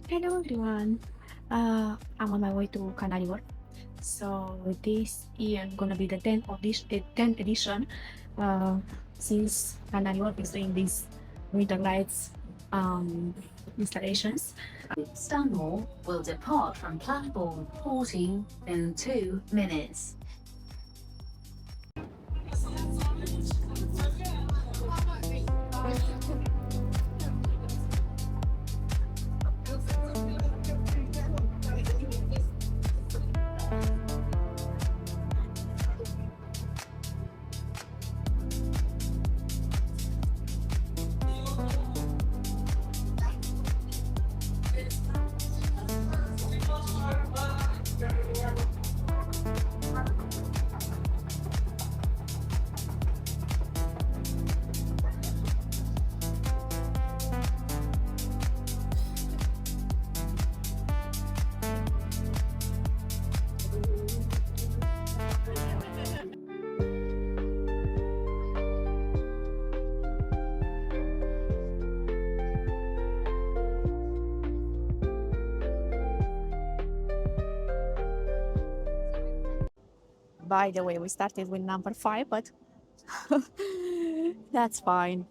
Hello everyone. I'm on my way to Canary Wharf. So this year gonna be the 10th edition. Uh, since Canary Wharf is doing these winter lights installations. Stanmore will depart from platform 14 in 2 minutes. By the way, we started with number 5, but that's fine.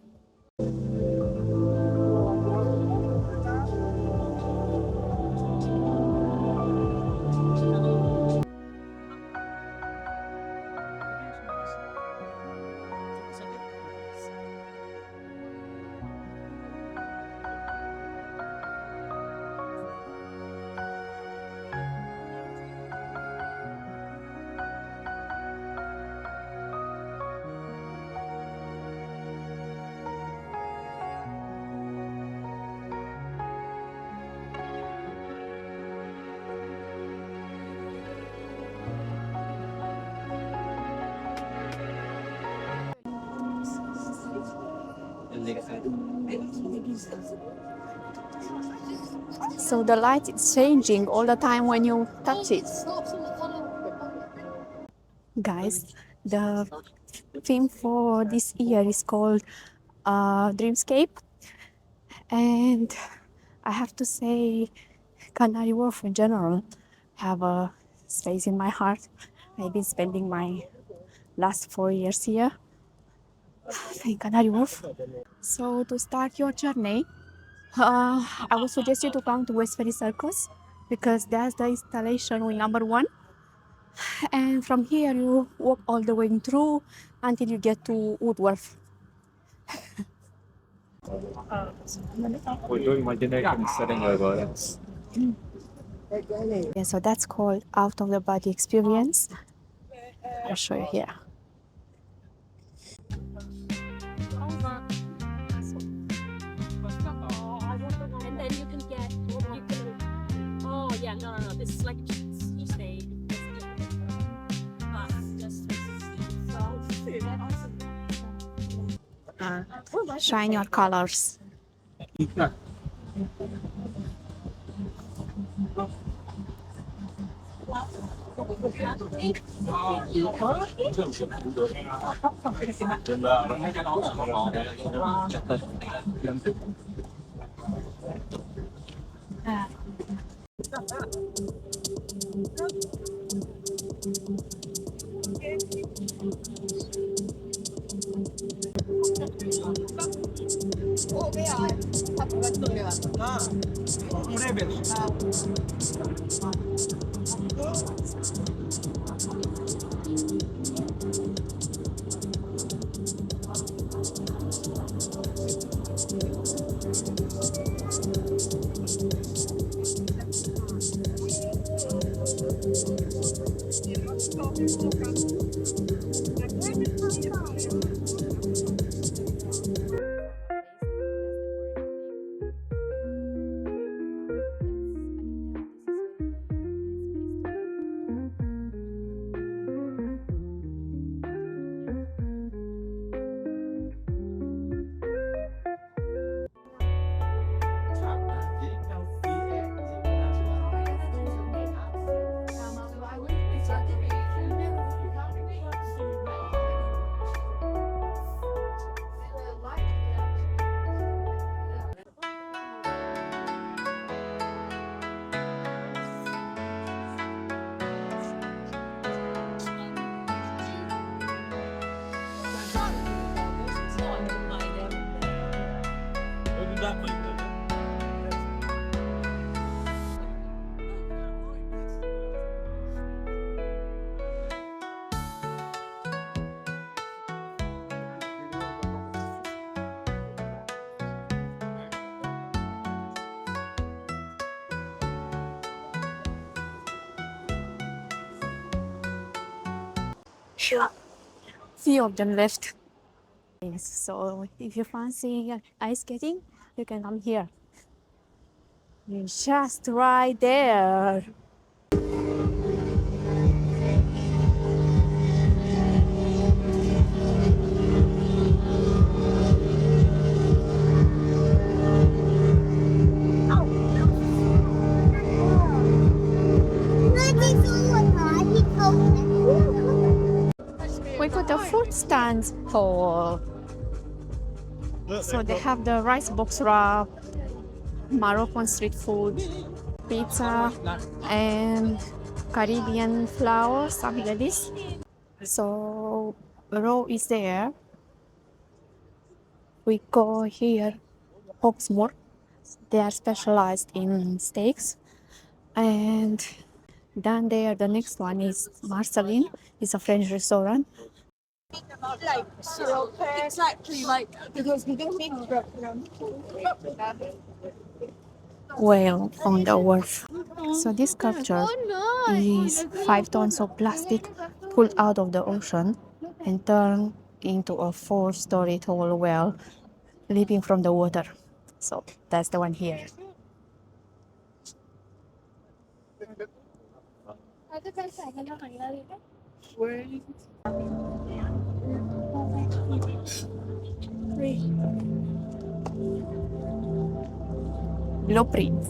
So the light is changing all the time when you touch it. Guys, the theme for this year is called Dreamscape, and I have to say Canary Wharf in general have a space in my heart. I've been spending my last 4 years here in Canary Wharf. So to start your journey, I would suggest you to come to West Ferry Circus because that's the installation with number 1. And from here you walk all the way through until you get to Wharf. We're doing my imagination setting over. Yeah, so that's called out of the body experience. I'll show you here. And then you can get, oh yeah, no, this is like you stay. Shine your colors. Sure. Few of them left. So if you fancy ice skating, you can come here. It's just right there. We got the food stands for. So they have the rice box wrap, Moroccan street food, pizza, and Caribbean flowers, something like this. So row is there. We go here, Hawksmoor. They are specialized in steaks. And down there, the next one is Marceline. It's a French restaurant. Exactly, like Well, on the wharf. So this sculpture is 5 tons of plastic pulled out of the ocean and turned into a 4-story tall well leaping from the water. So that's the one here. Blueprint.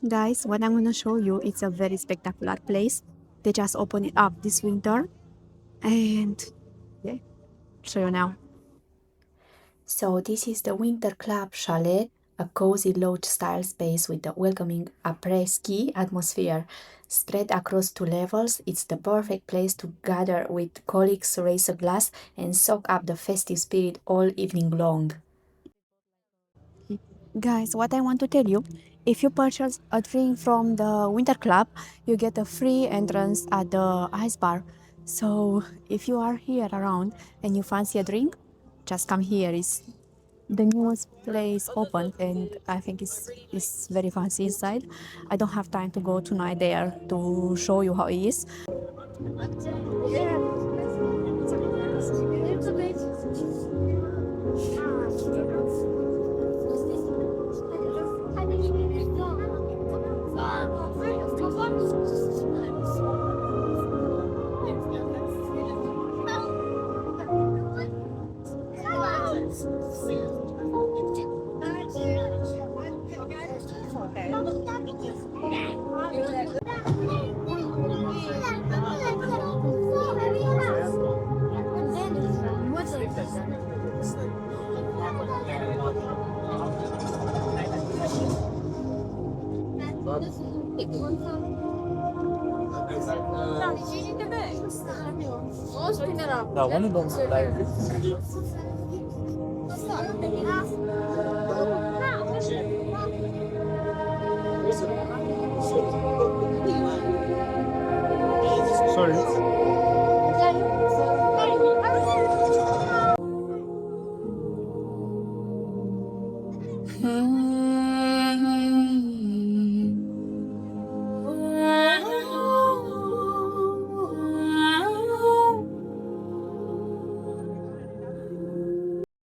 Guys, what I'm gonna show you, it's a very spectacular place. They just opened it up this winter, and yeah, show you now. So this is the Winter Club Chalet, a cozy lodge-style space with a welcoming après-ski atmosphere. Spread across 2 levels, it's the perfect place to gather with colleagues, raise a glass, and soak up the festive spirit all evening long. Guys, what I want to tell you, if you purchase a drink from the Winter Club, you get a free entrance at the ice bar. So if you are here around and you fancy a drink, just come here. It's the newest place opened, and I think it's very fancy inside. I don't have time to go tonight there to show you how it is. 나 오늘 너무